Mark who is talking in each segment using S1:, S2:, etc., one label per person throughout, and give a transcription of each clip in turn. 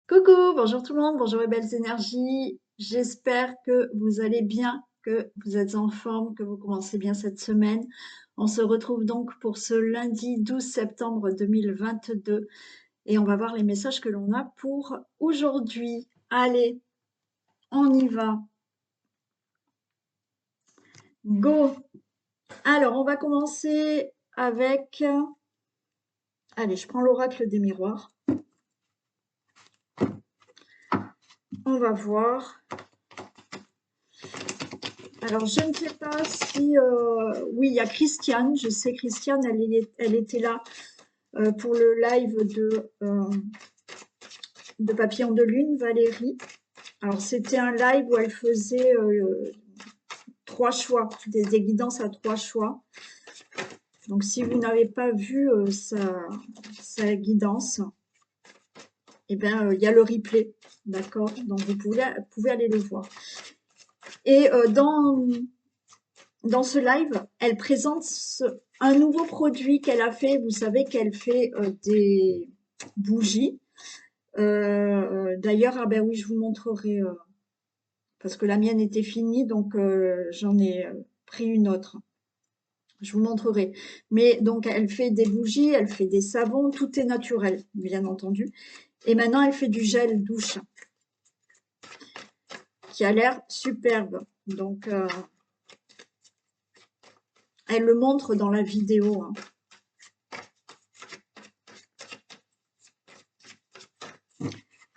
S1: Coucou, bonjour tout le monde, bonjour les belles énergies. J'espère que vous allez bien, que vous êtes en forme, que vous commencez bien cette semaine. On se retrouve donc pour ce lundi 12 septembre 2022 et on va voir les messages que l'on a pour aujourd'hui. Allez, on y va. Go! Alors, on va commencer avec... Allez, je prends l'oracle des miroirs. On va voir. Alors, je ne sais pas si... oui, il y a Christiane. Je sais, Christiane, elle était là pour le live de Papillon de Lune, Valérie. Alors, c'était un live où elle faisait 3 choix, des guidances à 3 choix. Donc, si vous n'avez pas vu sa guidance, eh bien, il y a le replay, d'accord? Donc, vous pouvez aller le voir. Et dans ce live, elle présente un nouveau produit qu'elle a fait. Vous savez qu'elle fait des bougies. D'ailleurs, ah ben oui, je vous montrerai, parce que la mienne était finie, donc j'en ai pris une autre. Je vous montrerai. Mais donc, elle fait des bougies, elle fait des savons, tout est naturel, bien entendu. Et maintenant, elle fait du gel douche, qui a l'air superbe. Donc, elle le montre dans la vidéo, hein.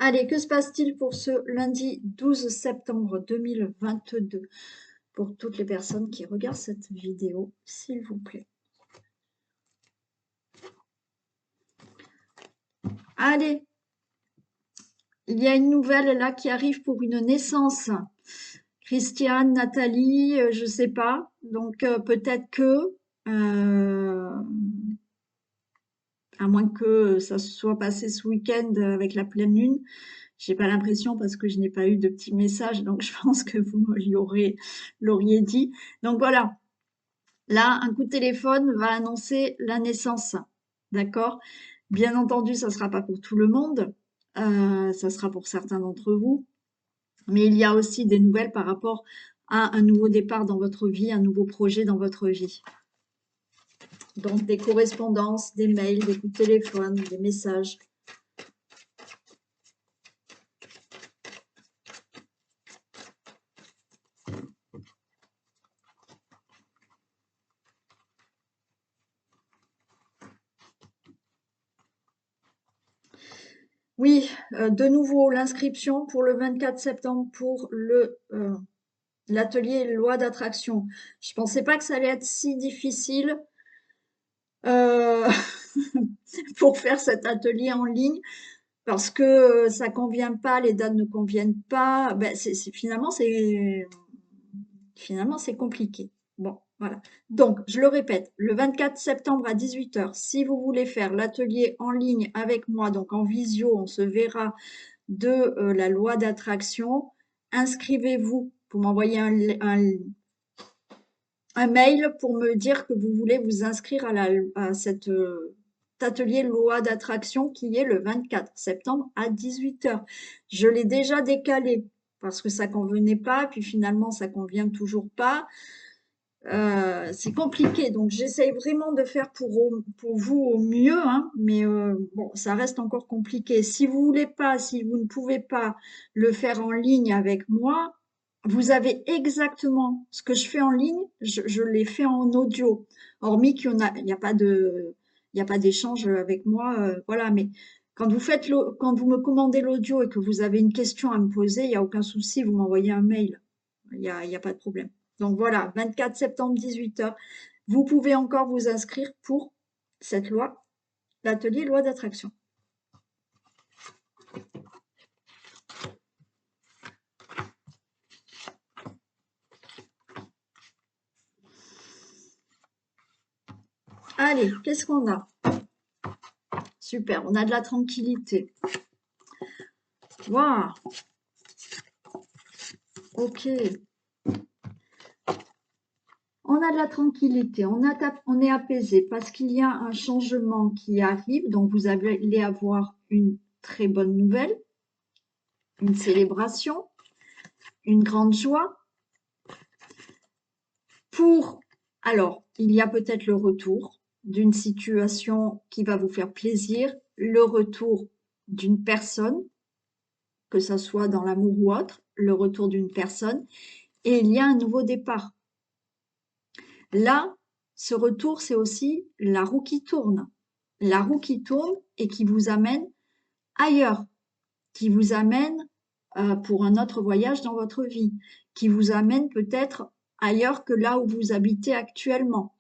S1: Allez, que se passe-t-il pour ce lundi 12 septembre 2022 pour toutes les personnes qui regardent cette vidéo, s'il vous plaît? Allez, il y a une nouvelle là qui arrive pour une naissance. Christiane, Nathalie, je sais pas. Donc peut-être que, à moins que ça se soit passé ce week-end avec la pleine lune, j'ai pas l'impression parce que je n'ai pas eu de petits messages, donc je pense que vous me l'auriez dit. Donc voilà, là, un coup de téléphone va annoncer la naissance, d'accord? Bien entendu, ça sera pas pour tout le monde, ça sera pour certains d'entre vous, mais il y a aussi des nouvelles par rapport à un nouveau départ dans votre vie, un nouveau projet dans votre vie. Donc des correspondances, des mails, des coups de téléphone, des messages. Oui, de nouveau, l'inscription pour le 24 septembre pour l'atelier loi d'attraction. Je pensais pas que ça allait être si difficile pour faire cet atelier en ligne parce que ça convient pas, les dates ne conviennent pas. Ben, finalement, c'est compliqué. Bon, voilà. Donc, je le répète, le 24 septembre à 18 h, si vous voulez faire l'atelier en ligne avec moi, donc en visio, on se verra de la loi d'attraction, inscrivez-vous pour m'envoyer un mail pour me dire que vous voulez vous inscrire à cet atelier loi d'attraction qui est le 24 septembre à 18 h. Je l'ai déjà décalé parce que ça convenait pas, puis finalement ça convient toujours pas. C'est compliqué, donc j'essaye vraiment de faire pour vous au mieux, hein, mais bon, ça reste encore compliqué. Si vous voulez pas, si vous ne pouvez pas le faire en ligne avec moi, vous avez exactement ce que je fais en ligne, je l'ai fait en audio. Hormis il n'y a pas il y a pas d'échange avec moi, voilà. Mais quand vous me commandez l'audio et que vous avez une question à me poser, il n'y a aucun souci, vous m'envoyez un mail. Il y a pas de problème. Donc voilà, 24 septembre, 18 h. Vous pouvez encore vous inscrire pour cette loi, l'atelier loi d'attraction. Allez, qu'est-ce qu'on a? Super, on a de la tranquillité. Waouh! Ok. On a de la tranquillité, on est apaisé parce qu'il y a un changement qui arrive, donc vous allez avoir une très bonne nouvelle. une célébration, une grande joie. Alors, il y a peut-être le retour d'une situation qui va vous faire plaisir, le retour d'une personne, que ça soit dans l'amour ou autre, le retour d'une personne, et il y a un nouveau départ. Là, ce retour, c'est aussi la roue qui tourne. La roue qui tourne et qui vous amène ailleurs, qui vous amène pour un autre voyage dans votre vie, qui vous amène peut-être ailleurs que là où vous habitez actuellement.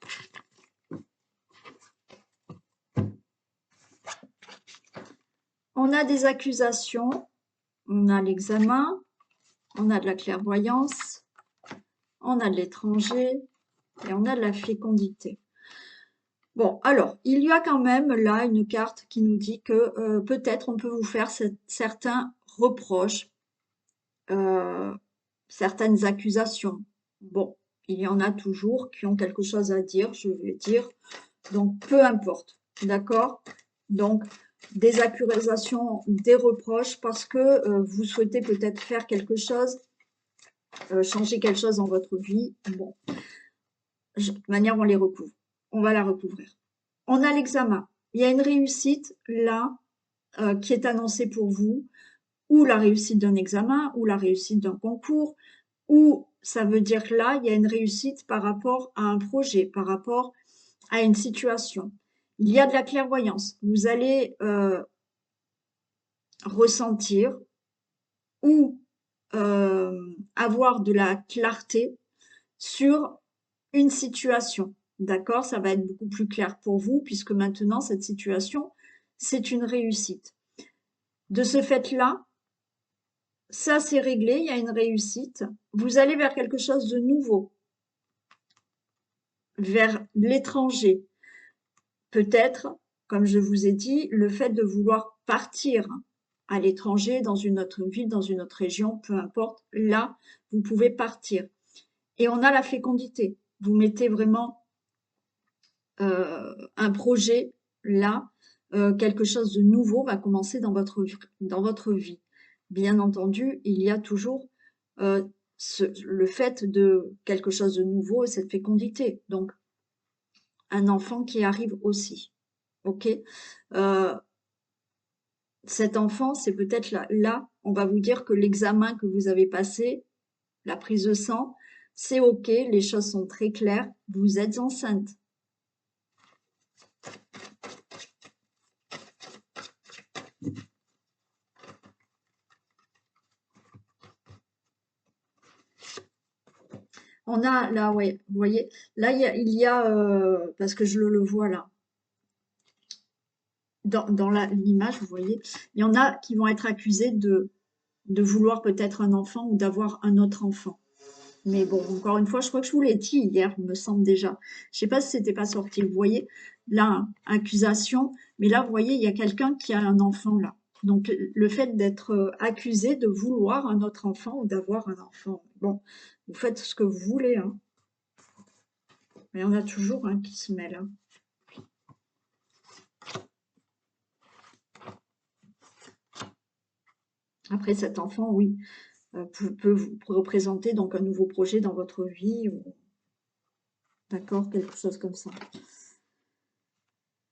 S1: On a des accusations, on a l'examen, on a de la clairvoyance, on a de l'étranger et on a de la fécondité. Bon, alors, il y a quand même là une carte qui nous dit que peut-être on peut vous faire certains reproches, certaines accusations. Bon, il y en a toujours qui ont quelque chose à dire, je vais dire. Donc, peu importe, d'accord? Donc, des accusations, des reproches parce que vous souhaitez peut-être faire quelque chose, changer quelque chose dans votre vie. Bon, de toute manière, on les recouvre. On va la recouvrir. On a l'examen. Il y a une réussite là qui est annoncée pour vous, ou la réussite d'un examen, ou la réussite d'un concours, ou ça veut dire que là, il y a une réussite par rapport à un projet, par rapport à une situation. Il y a de la clairvoyance. Vous allez ressentir ou avoir de la clarté sur une situation. D'accord? Ça va être beaucoup plus clair pour vous puisque maintenant, cette situation, c'est une réussite. De ce fait-là, ça c'est réglé, il y a une réussite. Vous allez vers quelque chose de nouveau, vers l'étranger. Peut-être, comme je vous ai dit, le fait de vouloir partir à l'étranger, dans une autre ville, dans une autre région, peu importe, là, vous pouvez partir. Et on a la fécondité. Vous mettez vraiment un projet là, quelque chose de nouveau va commencer dans votre vie. Bien entendu, il y a toujours le fait de quelque chose de nouveau et cette fécondité. Donc, un enfant qui arrive aussi. OK? Cet enfant, c'est peut-être là, on va vous dire que l'examen que vous avez passé, la prise de sang, c'est OK, les choses sont très claires, vous êtes enceinte. On a là, ouais, vous voyez, là, parce que je le vois là, dans l'image, vous voyez, il y en a qui vont être accusés de vouloir peut-être un enfant ou d'avoir un autre enfant. Mais bon, encore une fois, je crois que je vous l'ai dit hier, il me semble déjà. Je sais pas si c'était pas sorti. Vous voyez, là, accusation, mais là, vous voyez, il y a quelqu'un qui a un enfant là. Donc, le fait d'être accusé de vouloir un autre enfant ou d'avoir un enfant. Bon, vous faites ce que vous voulez, hein. Mais on a toujours un qui se mêle, hein. Après, cet enfant, oui, peut vous représenter donc un nouveau projet dans votre vie, ou d'accord, quelque chose comme ça.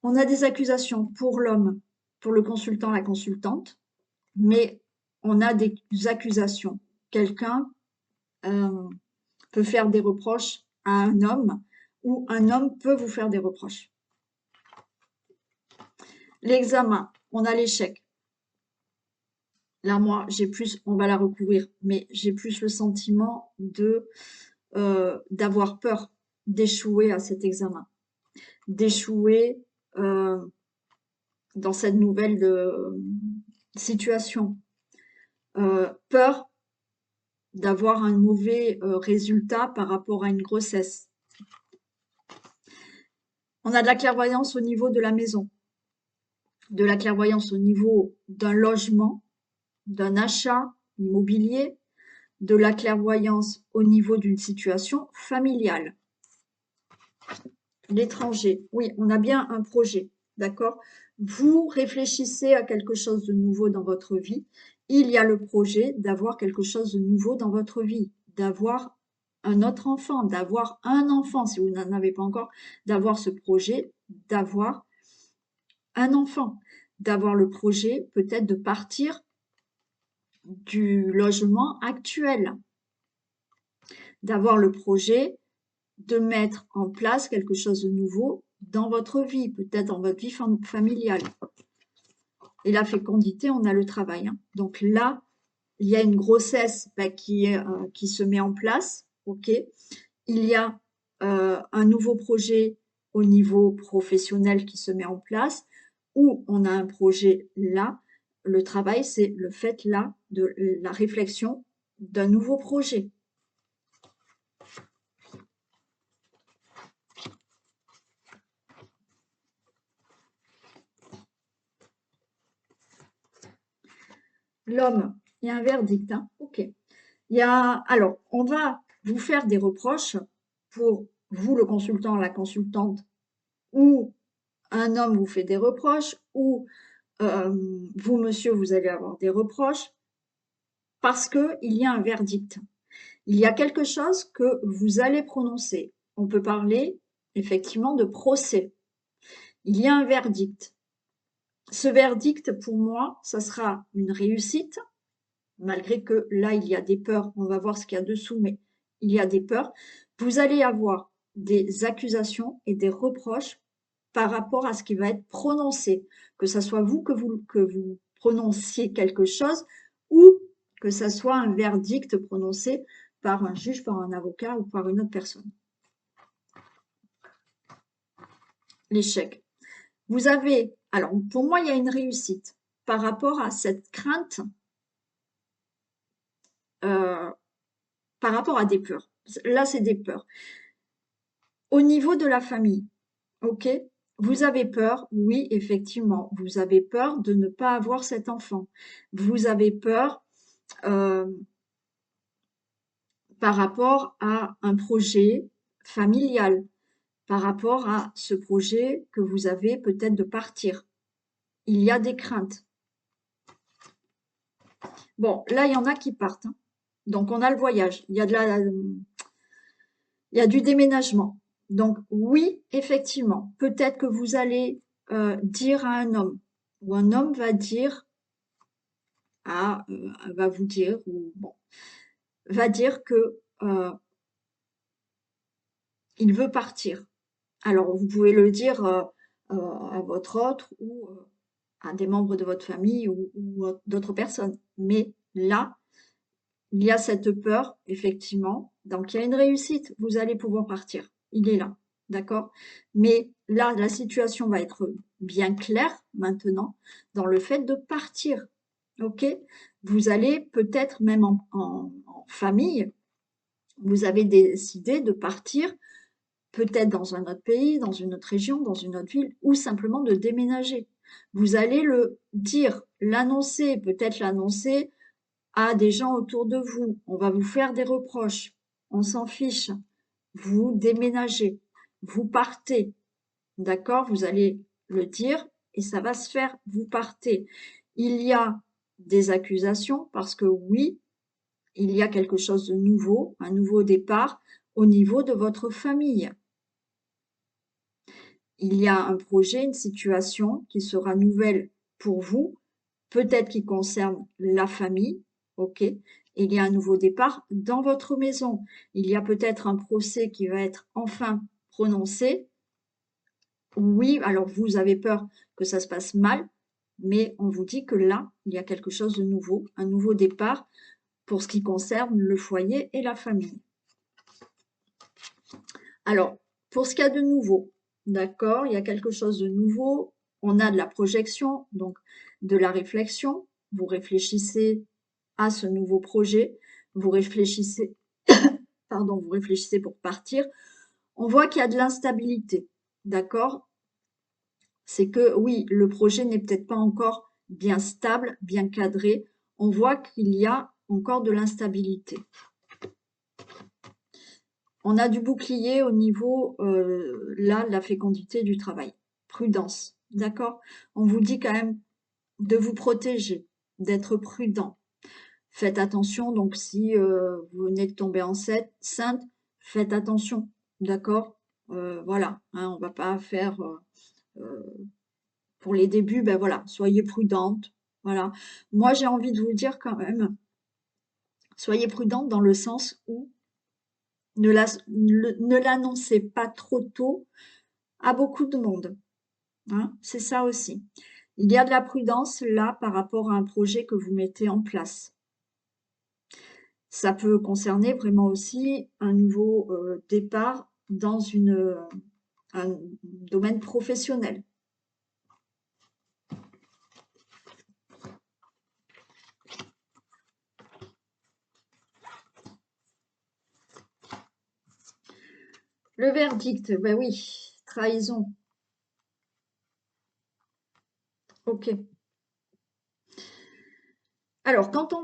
S1: On a des accusations pour l'homme, pour le consultant, la consultante, mais on a des accusations. Quelqu'un peut faire des reproches à un homme ou un homme peut vous faire des reproches. L'examen, on a l'échec. Là, moi, on va la recouvrir, mais j'ai plus le sentiment d'avoir peur d'échouer à cet examen, d'échouer dans cette nouvelle situation. Peur d'avoir un mauvais résultat par rapport à une grossesse. On a de la clairvoyance au niveau de la maison, de la clairvoyance au niveau d'un logement, d'un achat immobilier, de la clairvoyance au niveau d'une situation familiale. L'étranger, oui, on a bien un projet, d'accord? vous réfléchissez à quelque chose de nouveau dans votre vie. Il y a le projet d'avoir quelque chose de nouveau dans votre vie, d'avoir un autre enfant, d'avoir un enfant, si vous n'en avez pas encore, d'avoir ce projet, d'avoir un enfant, d'avoir le projet peut-être de partir du logement actuel, d'avoir le projet de mettre en place quelque chose de nouveau dans votre vie, peut-être dans votre vie familiale. Et la fécondité, on a le travail, hein. Donc là, il y a une grossesse qui se met en place, ok. Il y a un nouveau projet au niveau professionnel qui se met en place, ou on a un projet là. Le travail, c'est le fait là de la réflexion d'un nouveau projet. L'homme, il y a un verdict, hein, ok. Alors, on va vous faire des reproches pour vous, le consultant, la consultante, ou un homme vous fait des reproches, ou vous, monsieur, vous allez avoir des reproches, parce qu'il y a un verdict. Il y a quelque chose que vous allez prononcer. On peut parler effectivement de procès. Il y a un verdict. Ce verdict, pour moi, ça sera une réussite, malgré que là, il y a des peurs. On va voir ce qu'il y a dessous, mais il y a des peurs. Vous allez avoir des accusations et des reproches par rapport à ce qui va être prononcé, que ce soit vous que vous prononciez quelque chose ou que ce soit un verdict prononcé par un juge, par un avocat ou par une autre personne. L'échec. Vous avez, alors pour moi, il y a une réussite par rapport à cette crainte, par rapport à des peurs. Là, c'est des peurs. Au niveau de la famille, ok, vous avez peur, oui, effectivement, vous avez peur de ne pas avoir cet enfant. Vous avez peur par rapport à un projet familial, par rapport à ce projet que vous avez peut-être de partir. Il y a des craintes. Bon, là, il y en a qui partent, hein. Donc, on a le voyage, il y a du déménagement. Donc, oui, effectivement, peut-être que vous allez dire à un homme, ou un homme va dire va vous dire, ou bon, va dire que il veut partir. Alors, vous pouvez le dire à votre autre ou à des membres de votre famille ou d'autres personnes. Mais là, il y a cette peur, effectivement. Donc, il y a une réussite. Vous allez pouvoir partir. Il est là. D'accord? Mais là, la situation va être bien claire maintenant dans le fait de partir. OK? Vous allez peut-être même en famille, vous avez décidé de partir peut-être dans un autre pays, dans une autre région, dans une autre ville, ou simplement de déménager. Vous allez le dire, l'annoncer, peut-être l'annoncer à des gens autour de vous. On va vous faire des reproches. On s'en fiche. Vous déménagez. Vous partez. D'accord? Vous allez le dire et ça va se faire. Vous partez. Il y a des accusations parce que oui, il y a quelque chose de nouveau, un nouveau départ au niveau de votre famille. Il y a un projet, une situation qui sera nouvelle pour vous, peut-être qui concerne la famille, ok? Il y a un nouveau départ dans votre maison. Il y a peut-être un procès qui va être enfin prononcé. Oui, alors vous avez peur que ça se passe mal, mais on vous dit que là, il y a quelque chose de nouveau, un nouveau départ pour ce qui concerne le foyer et la famille. Alors, pour ce qu'il y a de nouveau, d'accord, il y a quelque chose de nouveau, on a de la projection, donc de la réflexion, vous réfléchissez à ce nouveau projet, vous réfléchissez, pardon, vous réfléchissez pour partir, on voit qu'il y a de l'instabilité, d'accord? C'est que oui, le projet n'est peut-être pas encore bien stable, bien cadré, on voit qu'il y a encore de l'instabilité. On a du bouclier au niveau, là, de la fécondité du travail. Prudence. d'accord? On vous dit quand même de vous protéger, d'être prudent. Faites attention, donc si vous venez de tomber enceinte, faites attention, d'accord? Voilà, hein, on va pas faire pour les débuts, ben voilà, soyez prudente, voilà. Moi, j'ai envie de vous dire quand même, soyez prudente dans le sens où ne l'annoncez pas trop tôt à beaucoup de monde, hein, c'est ça aussi. Il y a de la prudence là par rapport à un projet que vous mettez en place. Ça peut concerner vraiment aussi un nouveau départ dans un domaine professionnel. Le verdict, ben oui, trahison. Ok. Alors, quand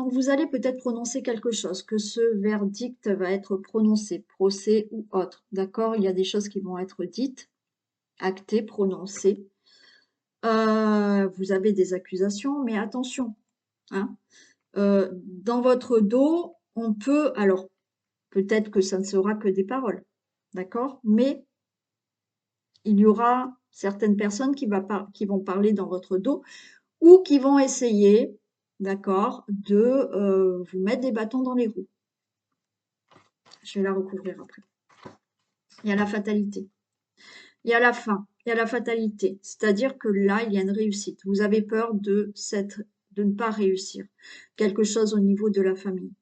S1: vous allez peut-être prononcer quelque chose, que ce verdict va être prononcé, procès ou autre, d'accord? Il y a des choses qui vont être dites, actées, prononcées. Vous avez des accusations, mais attention, hein. Dans votre dos, on peut, alors peut-être que ça ne sera que des paroles, d'accord? Mais il y aura certaines personnes qui vont parler dans votre dos ou qui vont essayer, d'accord, de vous mettre des bâtons dans les roues. Je vais la recouvrir après. Il y a la fatalité. Il y a la fin. Il y a la fatalité. C'est-à-dire que là, il y a une réussite. Vous avez peur de ne pas réussir quelque chose au niveau de la famille.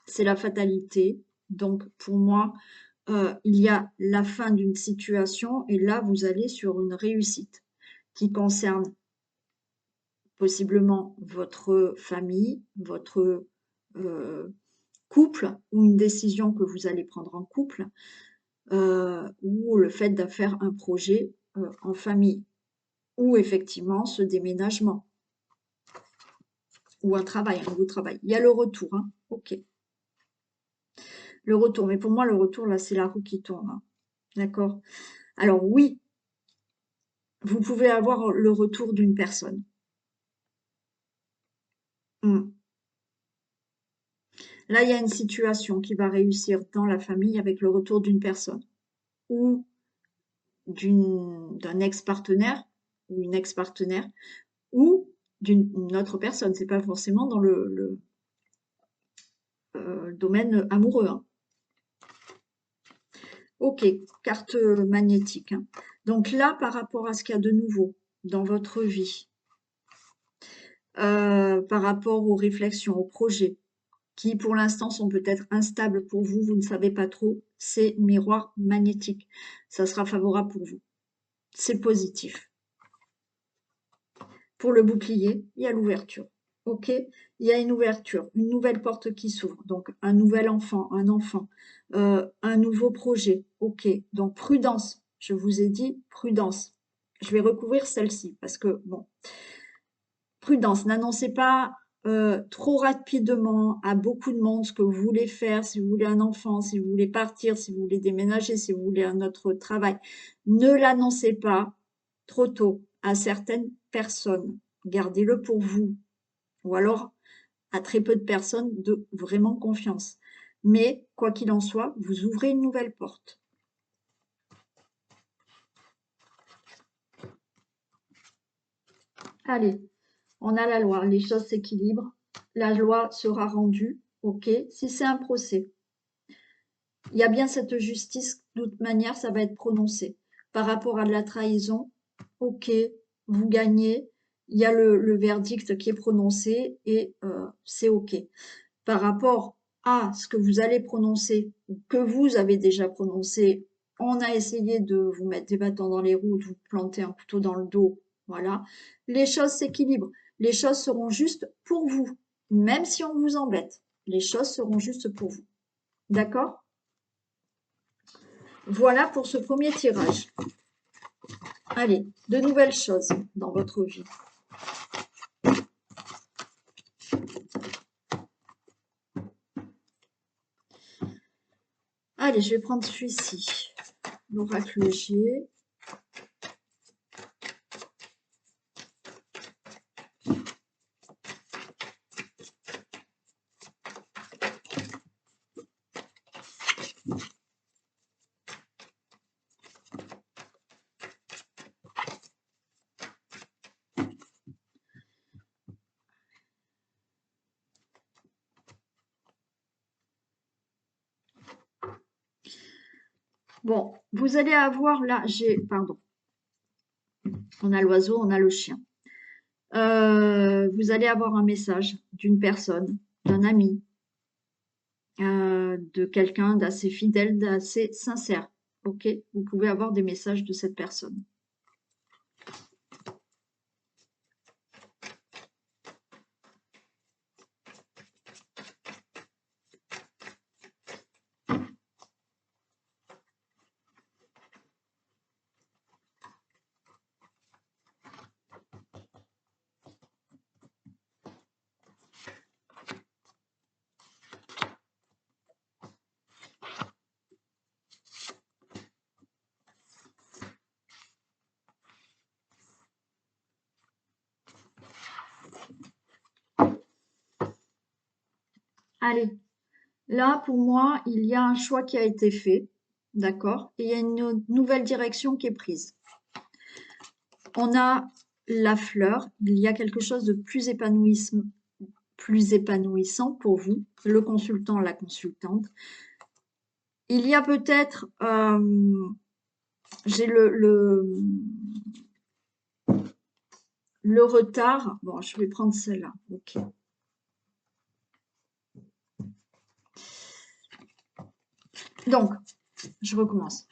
S1: C'est la fatalité. Donc, pour moi, il y a la fin d'une situation et là, vous allez sur une réussite qui concerne possiblement votre famille, votre couple ou une décision que vous allez prendre en couple ou le fait de faire un projet en famille ou effectivement ce déménagement ou un nouveau travail. Il y a le retour, hein. Ok. Le retour, mais pour moi, le retour, là, c'est la roue qui tourne, hein. D'accord? Alors oui, vous pouvez avoir le retour d'une personne. Hmm. Là, il y a une situation qui va réussir dans la famille avec le retour d'une personne ou d'un ex-partenaire ou une ex-partenaire ou d'une autre personne. C'est pas forcément dans le domaine amoureux, hein. Ok, carte magnétique, hein. Donc là, par rapport à ce qu'il y a de nouveau dans votre vie, par rapport aux réflexions, aux projets, qui pour l'instant sont peut-être instables pour vous, vous ne savez pas trop, c'est miroir magnétique. Ça sera favorable pour vous. C'est positif. Pour le bouclier, il y a l'ouverture. Ok, il y a une ouverture, une nouvelle porte qui s'ouvre. Donc un nouvel enfant, un nouveau projet. Ok, donc prudence. Je vous ai dit prudence. Je vais recouvrir celle-ci parce que bon, prudence. N'annoncez pas trop rapidement à beaucoup de monde ce que vous voulez faire, si vous voulez un enfant, si vous voulez partir, si vous voulez déménager, si vous voulez un autre travail. Ne l'annoncez pas trop tôt à certaines personnes. Gardez-le pour vous. Ou alors à très peu de personnes de vraiment confiance. Mais quoi qu'il en soit, vous ouvrez une nouvelle porte. Allez, on a la loi, les choses s'équilibrent, la loi sera rendue, ok, si c'est un procès. Il y a bien cette justice, de toute manière, ça va être prononcé. Par rapport à de la trahison, ok, vous gagnez, il y a le verdict qui est prononcé et c'est ok. Par rapport à ce que vous allez prononcer, ou que vous avez déjà prononcé, on a essayé de vous mettre des bâtons dans les roues, de vous planter un couteau dans le dos, voilà. Les choses s'équilibrent, les choses seront justes pour vous, même si on vous embête, les choses seront justes pour vous. D'accord? Voilà pour ce premier tirage. Allez, de nouvelles choses dans votre vie. Allez, je vais prendre celui-ci. L'oracle G. Bon, vous allez avoir là, pardon, on a l'oiseau, on a le chien. Vous allez avoir un message d'une personne, d'un ami, de quelqu'un d'assez fidèle, d'assez sincère. Ok, vous pouvez avoir des messages de cette personne. Allez, là pour moi, il y a un choix qui a été fait, d'accord, et il y a une nouvelle direction qui est prise. On a la fleur, il y a quelque chose de plus épanouissant pour vous, le consultant, la consultante. Il y a peut-être, j'ai le retard. Bon, je vais prendre celle-là. Ok. Donc, je recommence.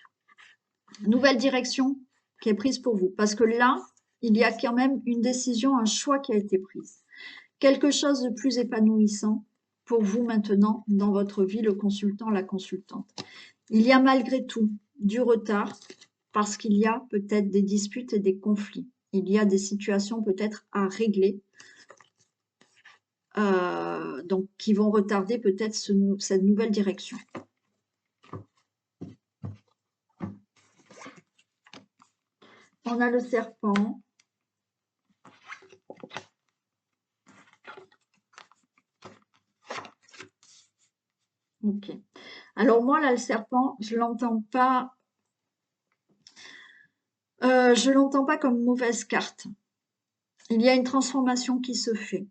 S1: Nouvelle direction qui est prise pour vous. Parce que là, il y a quand même une décision, un choix qui a été prise. Quelque chose de plus épanouissant pour vous maintenant dans votre vie, le consultant, la consultante. Il y a malgré tout du retard parce qu'il y a peut-être des disputes et des conflits. Il y a des situations peut-être à régler, donc qui vont retarder peut-être cette nouvelle direction. On a le serpent. Ok. Alors moi là, le serpent, je l'entends pas. Je l'entends pas comme mauvaise carte. Il y a une transformation qui se fait.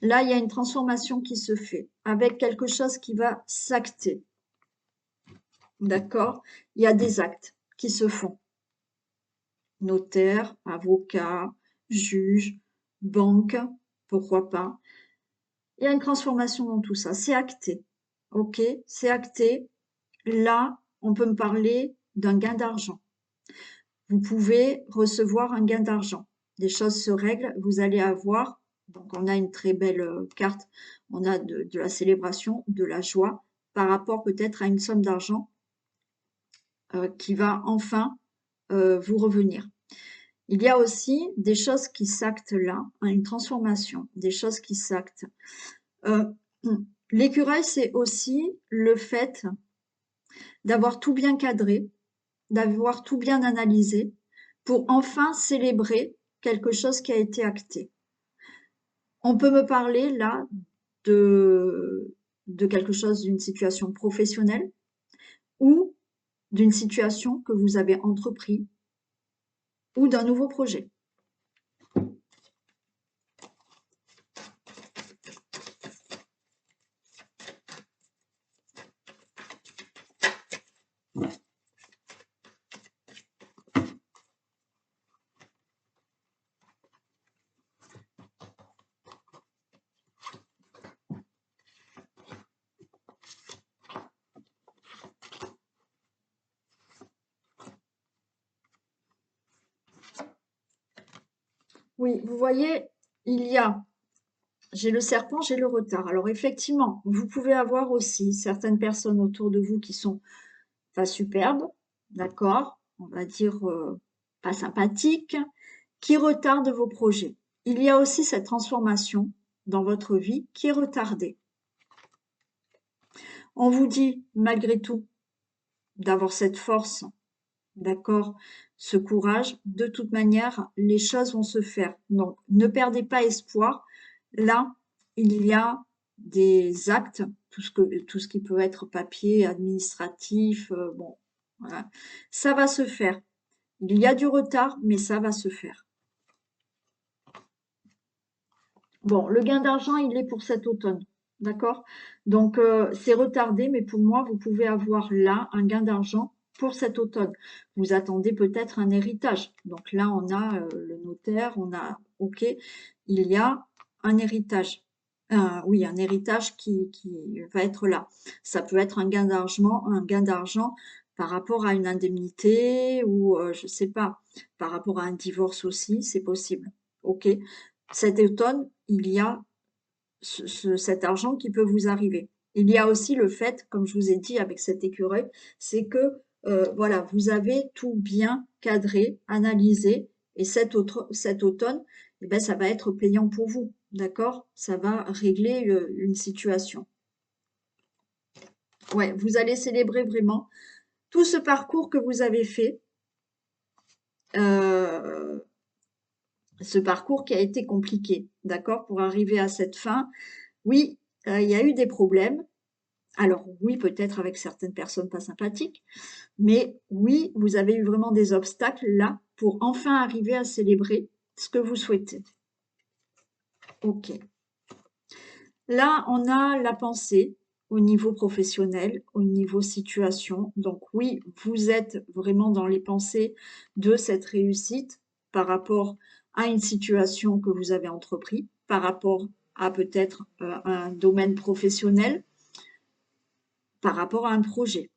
S1: Là, il y a une transformation qui se fait avec quelque chose qui va s'acter. D'accord? Il y a des actes qui se font. Notaire, avocat, juge, banque, pourquoi pas. Il y a une transformation dans tout ça. C'est acté. Ok? C'est acté. Là, on peut me parler d'un gain d'argent. Vous pouvez recevoir un gain d'argent. Des choses se règlent. Vous allez avoir, donc on a une très belle carte, on a de la célébration, de la joie, par rapport peut-être à une somme d'argent qui va enfin vous revenir. Il y a aussi des choses qui s'actent là, hein, une transformation, des choses qui s'actent. L'écureuil, c'est aussi le fait d'avoir tout bien cadré, d'avoir tout bien analysé pour enfin célébrer quelque chose qui a été acté. On peut me parler là de quelque chose, d'une situation professionnelle ou d'une situation que vous avez entrepris ou d'un nouveau projet. Oui, vous voyez, j'ai le serpent, j'ai le retard. Alors effectivement, vous pouvez avoir aussi certaines personnes autour de vous qui sont pas superbes, d'accord, on va dire pas sympathiques, qui retardent vos projets. Il y a aussi cette transformation dans votre vie qui est retardée. On vous dit, malgré tout, d'avoir cette force, d'accord, ce courage. De toute manière, les choses vont se faire. Donc, ne perdez pas espoir. Là, il y a des actes, tout ce qui peut être papier, administratif, bon, voilà. Ça va se faire. Il y a du retard, mais ça va se faire. Bon, le gain d'argent, il est pour cet automne. D'accord? Donc, c'est retardé, mais pour moi, vous pouvez avoir là un gain d'argent pour cet automne. Vous attendez peut-être un héritage. Donc là, on a le notaire, on a, ok, il y a un héritage. Oui, un héritage qui va être là. Ça peut être un gain d'argent par rapport à une indemnité ou je sais pas, par rapport à un divorce aussi, c'est possible. Ok. Cet automne, il y a cet argent qui peut vous arriver. Il y a aussi le fait, comme je vous ai dit avec cet écureuil, c'est que voilà, vous avez tout bien cadré, analysé, et cet automne, eh ben, ça va être payant pour vous, d'accord? Ça va régler une situation. Ouais, vous allez célébrer vraiment tout ce parcours que vous avez fait, euh, ce parcours qui a été compliqué, d'accord, pour arriver à cette fin. Oui, il y a eu des problèmes. Alors oui, peut-être avec certaines personnes pas sympathiques, mais oui, vous avez eu vraiment des obstacles là pour enfin arriver à célébrer ce que vous souhaitez. Ok. Là, on a la pensée au niveau professionnel, au niveau situation. Donc oui, vous êtes vraiment dans les pensées de cette réussite par rapport à une situation que vous avez entrepris, par rapport à peut-être un domaine professionnel, par rapport à un projet.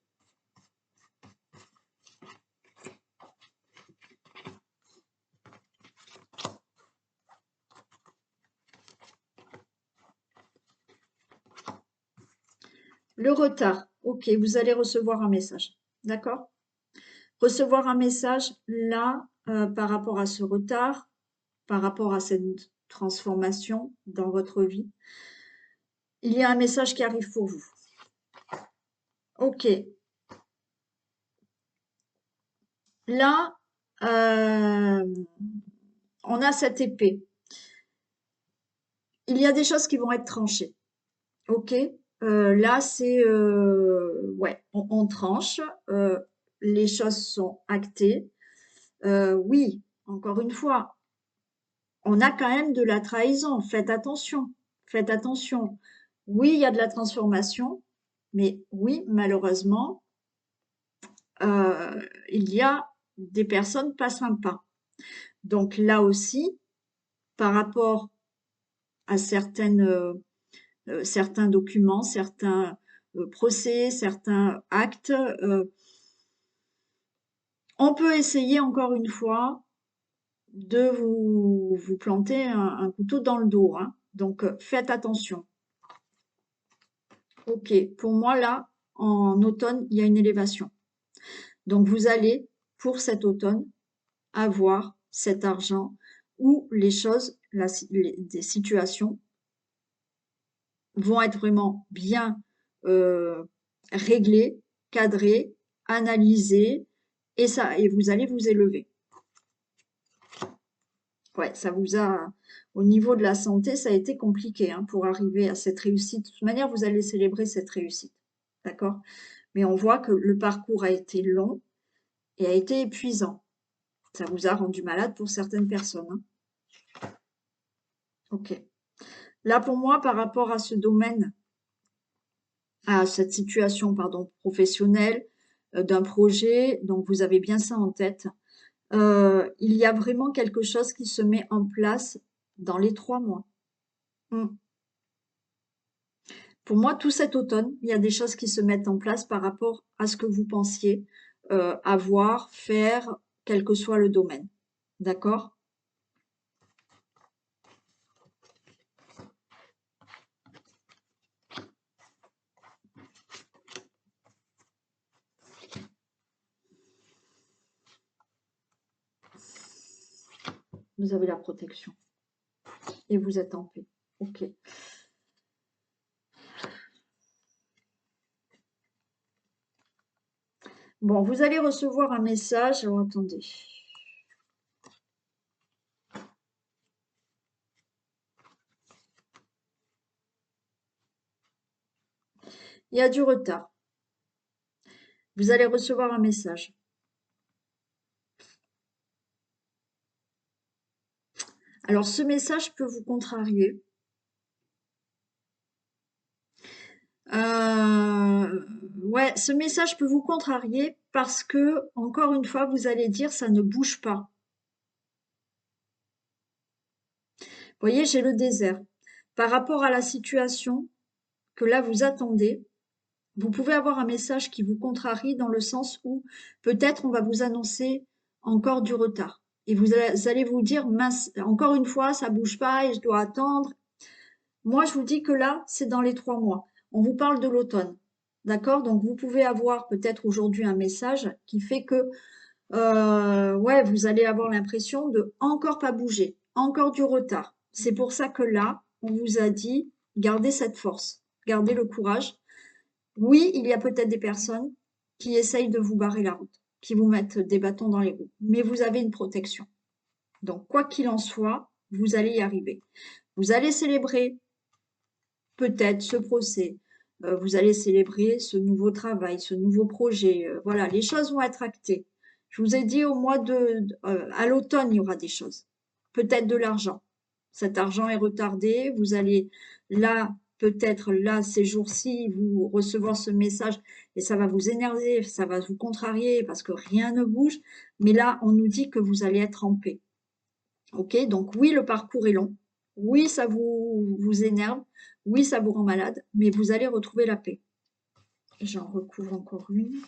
S1: Le retard. Ok, vous allez recevoir un message. D'accord? Recevoir un message là par rapport à ce retard, par rapport à cette transformation dans votre vie. Il y a un message qui arrive pour vous. Ok. Là, on a cette épée. Il y a des choses qui vont être tranchées. Ok. Là, c'est ouais, on tranche. Les choses sont actées. Oui, encore une fois, on a quand même de la trahison. Faites attention. Faites attention. Oui, il y a de la transformation, mais oui, malheureusement, il y a des personnes pas sympas. Donc là aussi, par rapport à certains documents, certains procès, certains actes, on peut essayer encore une fois de vous planter un couteau dans le dos, hein. Donc faites attention. Ok, pour moi là, en automne, il y a une élévation. Donc vous allez, pour cet automne, avoir cet argent où les choses, des situations vont être vraiment bien réglées, cadrées, analysées, et vous allez vous élever. Ouais, ça vous a, au niveau de la santé, ça a été compliqué hein, pour arriver à cette réussite. De toute manière, vous allez célébrer cette réussite. D'accord? Mais on voit que le parcours a été long et a été épuisant. Ça vous a rendu malade pour certaines personnes, hein. Ok. Là, pour moi, par rapport à ce domaine, à cette situation, pardon, professionnelle, d'un projet, donc vous avez bien ça en tête. Il y a vraiment quelque chose qui se met en place dans les 3 mois. Mmh. Pour moi, tout cet automne, il y a des choses qui se mettent en place par rapport à ce que vous pensiez avoir, faire, quel que soit le domaine. D'accord? Vous avez la protection et vous êtes en paix. Ok. Bon, vous allez recevoir un message. Alors, attendez. Il y a du retard. Vous allez recevoir un message. Alors, ce message peut vous contrarier. Ouais, ce message peut vous contrarier parce que, encore une fois, vous allez dire ça ne bouge pas. Vous voyez, j'ai le désert. Par rapport à la situation que là vous attendez, vous pouvez avoir un message qui vous contrarie dans le sens où peut-être on va vous annoncer encore du retard. Et allez vous dire, mince, encore une fois, ça bouge pas et je dois attendre. Moi, je vous dis que là, c'est dans les 3 mois. On vous parle de l'automne. D'accord? Donc, vous pouvez avoir peut-être aujourd'hui un message qui fait que, ouais, vous allez avoir l'impression de encore pas bouger, encore du retard. C'est pour ça que là, on vous a dit, gardez cette force, gardez le courage. Oui, il y a peut-être des personnes qui essayent de vous barrer la route, qui vous mettent des bâtons dans les roues, mais vous avez une protection. Donc, quoi qu'il en soit, vous allez y arriver. Vous allez célébrer peut-être ce procès, vous allez célébrer ce nouveau travail, ce nouveau projet. Voilà, les choses vont être actées. Je vous ai dit au mois à l'automne, il y aura des choses. Peut-être de l'argent. Cet argent est retardé. Vous allez là, peut-être là, ces jours-ci, vous recevoir ce message et ça va vous énerver, ça va vous contrarier parce que rien ne bouge. Mais là, on nous dit que vous allez être en paix. Ok, donc oui, le parcours est long. Oui, ça vous énerve. Oui, ça vous rend malade, mais vous allez retrouver la paix. J'en recouvre encore une.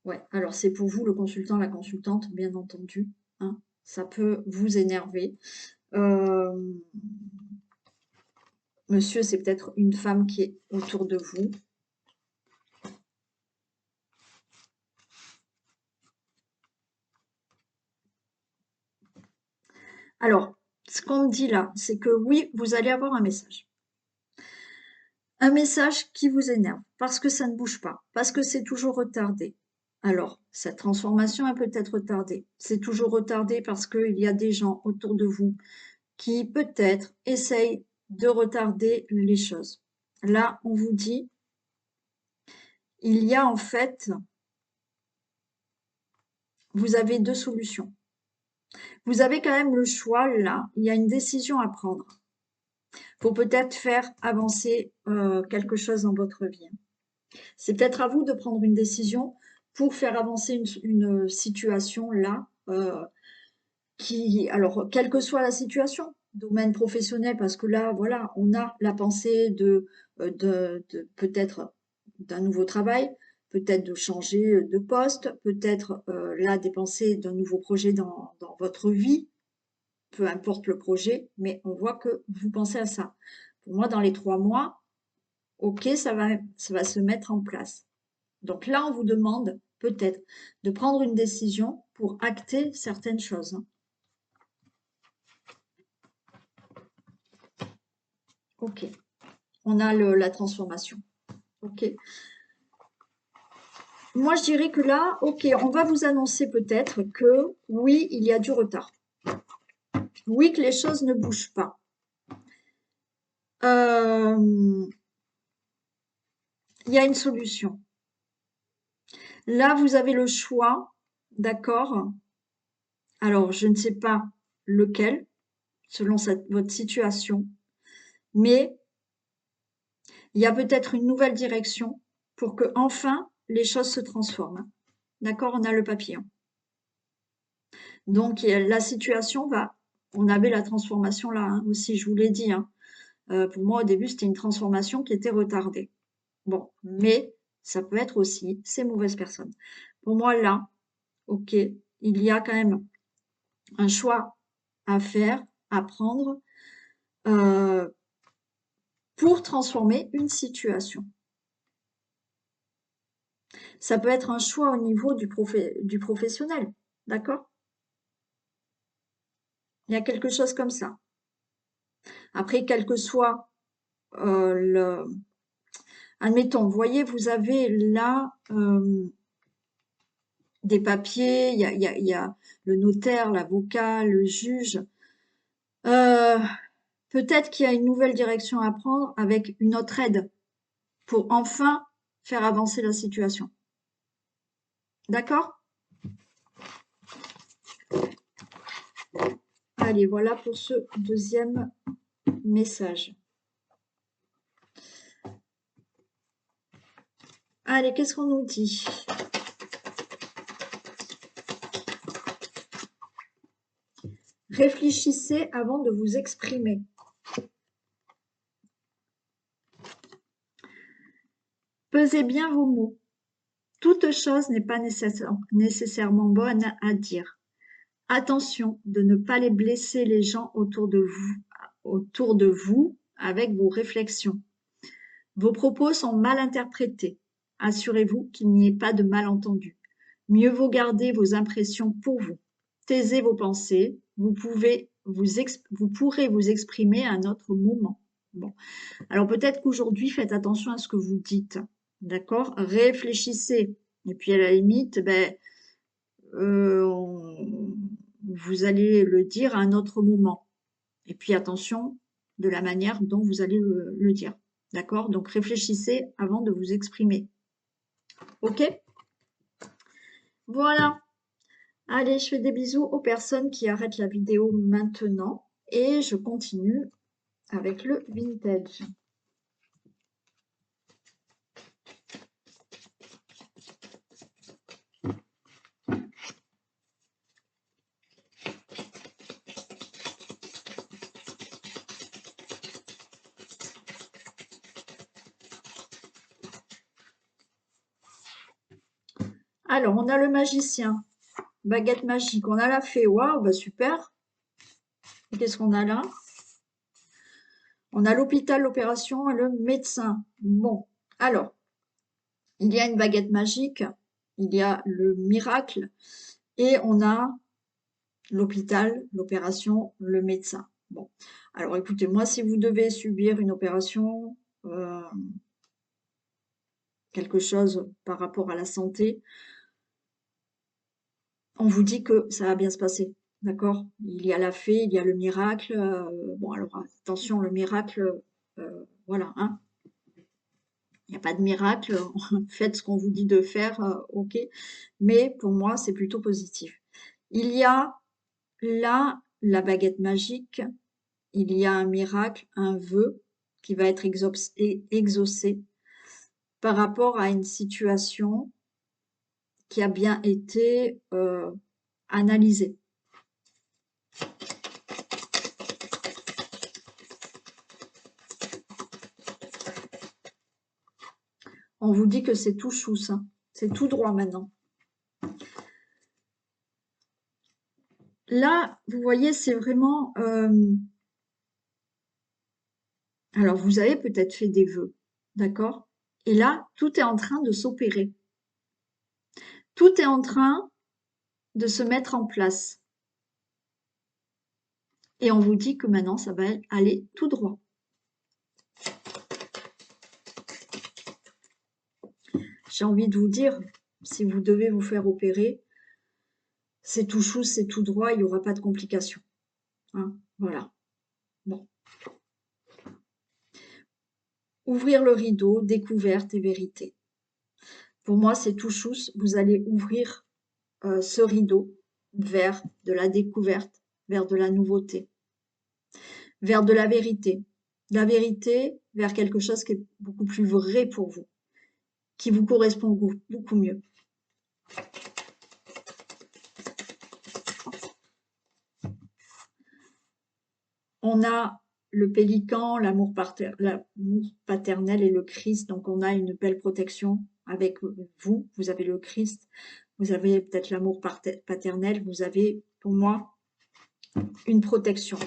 S1: Ouais, alors c'est pour vous, le consultant, la consultante, bien entendu, hein. Ça peut vous énerver. Euh, Monsieur, c'est peut-être une femme qui est autour de vous. Alors, ce qu'on me dit là, c'est que oui, vous allez avoir un message. Un message qui vous énerve parce que ça ne bouge pas, parce que c'est toujours retardé. Alors, cette transformation, elle peut être retardée. C'est toujours retardé parce qu'il y a des gens autour de vous qui peut-être essayent de retarder les choses. Là, on vous dit, il y a en fait, vous avez 2 solutions. Vous avez quand même le choix, là, il y a une décision à prendre pour peut-être faire avancer quelque chose dans votre vie. C'est peut-être à vous de prendre une décision pour faire avancer une situation là, alors, quelle que soit la situation, domaine professionnel, parce que là, voilà, on a la pensée de peut-être d'un nouveau travail, peut-être de changer de poste, peut-être là, des pensées d'un nouveau projet dans votre vie, peu importe le projet, mais on voit que vous pensez à ça. Pour moi, dans les 3 mois, ok, ça va se mettre en place. Donc là, on vous demande peut-être de prendre une décision pour acter certaines choses. Ok, on a la transformation. Ok. Moi, je dirais que là, ok, on va vous annoncer peut-être que oui, il y a du retard. Oui, que les choses ne bougent pas. Il y a une solution. Là, vous avez le choix, d'accord? Alors, je ne sais pas lequel, selon votre situation, mais il y a peut-être une nouvelle direction pour que enfin les choses se transforment. D'accord? On a le papillon. Donc la situation va. On avait la transformation là hein, aussi, je vous l'ai dit. Hein. Pour moi, au début, c'était une transformation qui était retardée. Bon, mais ça peut être aussi ces mauvaises personnes. Pour moi, là, ok, il y a quand même un choix à faire, à prendre euh, pour transformer une situation. Ça peut être un choix au niveau du professionnel, d'accord? Il y a quelque chose comme ça. Après, quel que soit le... Admettons, vous voyez, vous avez là des papiers, il y a le notaire, l'avocat, le juge. Euh, Peut-être qu'il y a une nouvelle direction à prendre avec une autre aide pour enfin faire avancer la situation. D'accord? Allez, voilà pour ce deuxième message. Allez, qu'est-ce qu'on nous dit? Réfléchissez avant de vous exprimer. Pesez bien vos mots. Toute chose n'est pas nécessairement bonne à dire. Attention de ne pas les blesser les gens autour de vous avec vos réflexions. Vos propos sont mal interprétés. Assurez-vous qu'il n'y ait pas de malentendu. Mieux vaut garder vos impressions pour vous. Taisez vos pensées. Vous pourrez vous exprimer à un autre moment. Bon. Alors peut-être qu'aujourd'hui, faites attention à ce que vous dites. D'accord? Réfléchissez. Et puis à la limite, vous allez le dire à un autre moment. Et puis attention de la manière dont vous allez le dire. D'accord? Donc réfléchissez avant de vous exprimer. Ok? Voilà. Allez, je fais des bisous aux personnes qui arrêtent la vidéo maintenant. Et je continue avec le vintage. Alors, on a le magicien, baguette magique, on a la fée, waouh, bah super. Qu'est-ce qu'on a là? On a l'hôpital, l'opération et le médecin. Bon, alors, il y a une baguette magique, il y a le miracle et on a l'hôpital, l'opération, le médecin. Bon, alors écoutez, moi, si vous devez subir une opération, quelque chose par rapport à la santé, on vous dit que ça va bien se passer, d'accord? Il y a la fée, il y a le miracle. Bon, alors attention, le miracle, voilà, hein. Il n'y a pas de miracle, faites ce qu'on vous dit de faire, ok. Mais pour moi, c'est plutôt positif. Il y a là la baguette magique, il y a un miracle, un vœu qui va être exaucé par rapport à une situation qui a bien été analysée. On vous dit que c'est tout chou, ça. C'est tout droit maintenant. Là, vous voyez, c'est vraiment... alors, vous avez peut-être fait des vœux, d'accord? Et là, tout est en train de s'opérer. Tout est en train de se mettre en place. Et on vous dit que maintenant, ça va aller tout droit. J'ai envie de vous dire, si vous devez vous faire opérer, c'est tout chou, c'est tout droit, il n'y aura pas de complications. Hein, voilà. Bon. Ouvrir le rideau, découverte et vérité. Pour moi, c'est tout chou. Vous allez ouvrir ce rideau vers de la découverte, vers de la nouveauté, vers de la vérité. La vérité vers quelque chose qui est beaucoup plus vrai pour vous, qui vous correspond beaucoup mieux. On a le pélican, l'amour paternel et le Christ. Donc, on a une belle protection avec vous. Vous avez le Christ, vous avez peut-être l'amour paternel, vous avez, pour moi, une protection.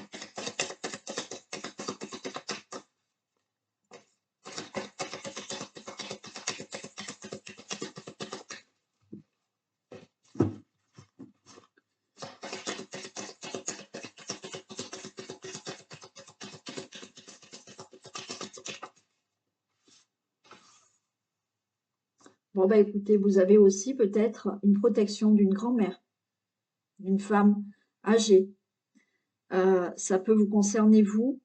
S1: Bon, bah écoutez, vous avez aussi peut-être une protection d'une grand-mère, d'une femme âgée. Ça peut vous concerner, vous,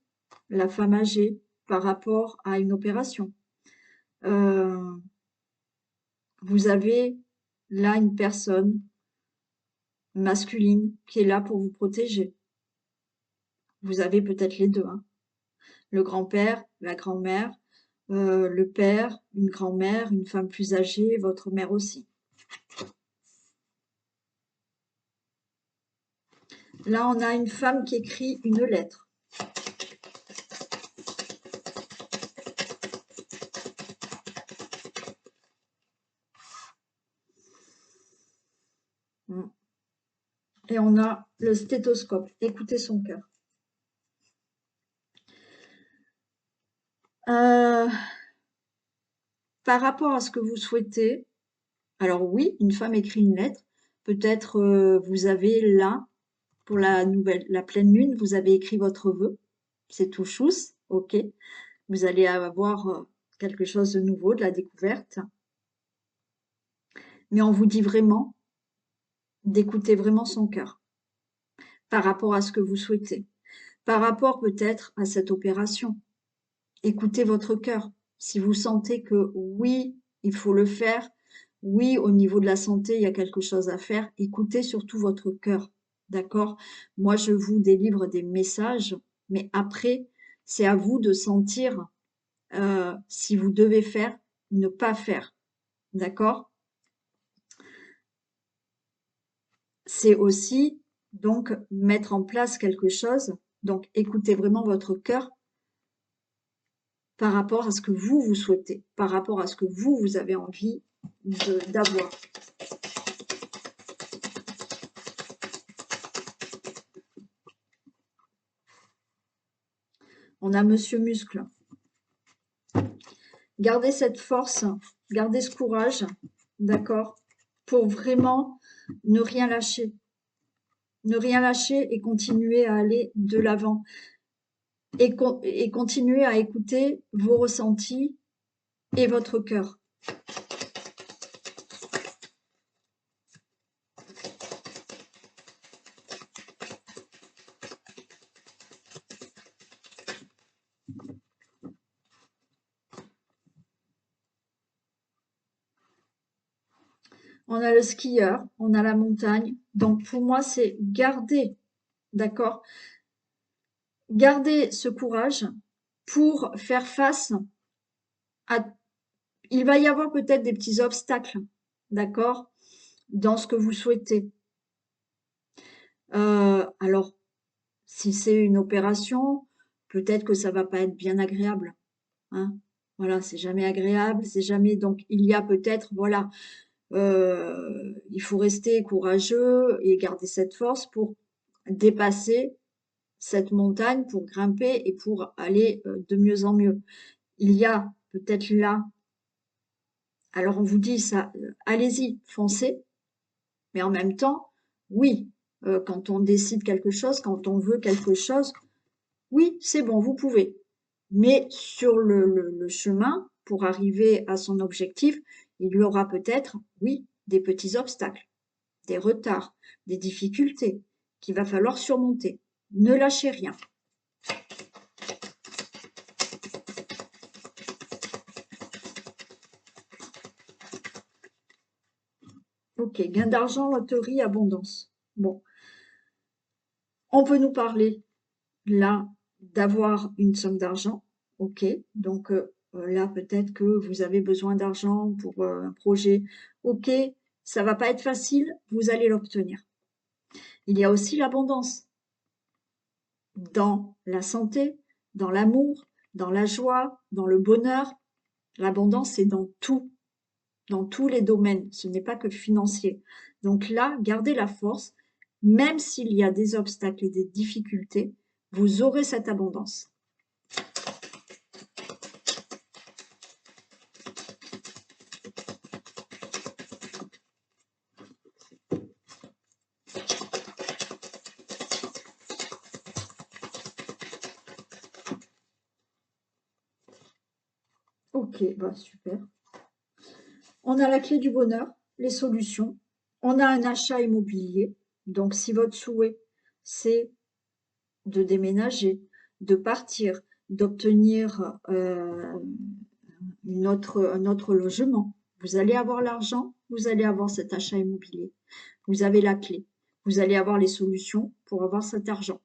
S1: la femme âgée, par rapport à une opération. Vous avez là une personne masculine qui est là pour vous protéger. Vous avez peut-être les deux, hein. le grand-père, la grand-mère, le père, une grand-mère, une femme plus âgée, votre mère aussi. Là, on a une femme qui écrit une lettre. Et on a le stéthoscope. Écoutez son cœur. Par rapport à ce que vous souhaitez, alors oui, une femme écrit une lettre. Peut-être vous avez là, pour la pleine lune, vous avez écrit votre vœu. C'est tout chousse, ok. Vous allez avoir quelque chose de nouveau, de la découverte. Mais on vous dit vraiment d'écouter vraiment son cœur par rapport à ce que vous souhaitez, par rapport peut-être à cette opération. Écoutez votre cœur. Si vous sentez que oui, il faut le faire, oui, au niveau de la santé, il y a quelque chose à faire, écoutez surtout votre cœur. D'accord? Moi, je vous délivre des messages, mais après, c'est à vous de sentir si vous devez faire ou ne pas faire. D'accord? C'est aussi donc mettre en place quelque chose. Donc, écoutez vraiment votre cœur par rapport à ce que vous souhaitez, par rapport à ce que vous avez envie d'avoir. On a Monsieur Muscle. Gardez cette force, gardez ce courage, d'accord, pour vraiment ne rien lâcher. Ne rien lâcher et continuer à aller de l'avant. Et continuer à écouter vos ressentis et votre cœur. On a le skieur, on a la montagne. Donc pour moi, c'est garder, d'accord, garder ce courage pour faire face à... Il va y avoir peut-être des petits obstacles, d'accord, dans ce que vous souhaitez. Alors, si c'est une opération, peut-être que ça va pas être bien agréable, hein. Voilà, c'est jamais agréable, c'est jamais donc il y a peut-être voilà, il faut rester courageux et garder cette force pour dépasser cette montagne, pour grimper et pour aller, de mieux en mieux. Il y a peut-être là alors on vous dit ça, allez-y, foncez, mais en même temps, oui, quand on décide quelque chose, quand on veut quelque chose, oui, c'est bon, vous pouvez. Mais sur le chemin, pour arriver à son objectif, il y aura peut-être, oui, des petits obstacles, des retards, des difficultés qu'il va falloir surmonter. Ne lâchez rien. Ok, gain d'argent, loterie, abondance. Bon, on peut nous parler là d'avoir une somme d'argent. Ok, donc là peut-être que vous avez besoin d'argent pour un projet. Ok, ça va pas être facile, vous allez l'obtenir. Il y a aussi l'abondance dans la santé, dans l'amour, dans la joie, dans le bonheur. L'abondance, c'est dans tous les domaines. Ce n'est pas que financier. Donc là, gardez la force. Même s'il y a des obstacles et des difficultés, vous aurez cette abondance. Ok, bah super. On a la clé du bonheur, les solutions. On a un achat immobilier. Donc, si votre souhait, c'est de déménager, de partir, d'obtenir un autre logement, vous allez avoir l'argent, vous allez avoir cet achat immobilier. Vous avez la clé. Vous allez avoir les solutions pour avoir cet argent.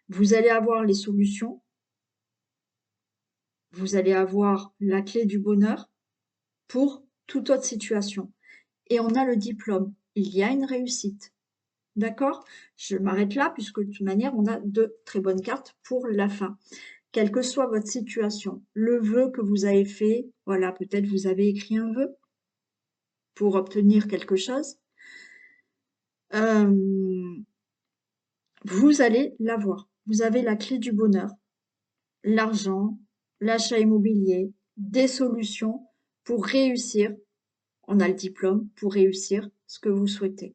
S1: Vous allez avoir les solutions vous allez avoir la clé du bonheur pour toute autre situation. Et on a le diplôme. Il y a une réussite. D'accord? Je m'arrête là puisque de toute manière, on a de très bonnes cartes pour la fin. Quelle que soit votre situation, le vœu que vous avez fait, voilà, peut-être vous avez écrit un vœu pour obtenir quelque chose, vous allez l'avoir. Vous avez la clé du bonheur, l'argent, l'achat immobilier, des solutions pour réussir. On a le diplôme pour réussir ce que vous souhaitez.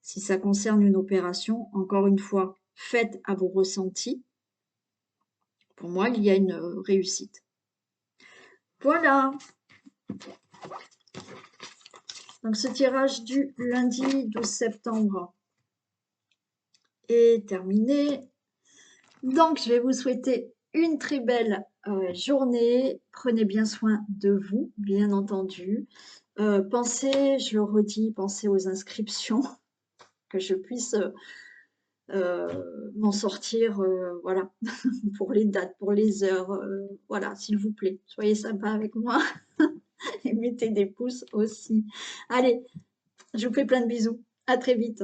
S1: Si ça concerne une opération, encore une fois, faites à vos ressentis. Pour moi, il y a une réussite. Voilà. Donc ce tirage du lundi 12 septembre est terminé. Donc je vais vous souhaiter une très belle journée. Prenez bien soin de vous, bien entendu. Pensez, je le redis, pensez aux inscriptions, que je puisse m'en sortir, voilà, pour les dates, pour les heures, voilà, s'il vous plaît, soyez sympa avec moi et mettez des pouces aussi. Allez, je vous fais plein de bisous, à très vite.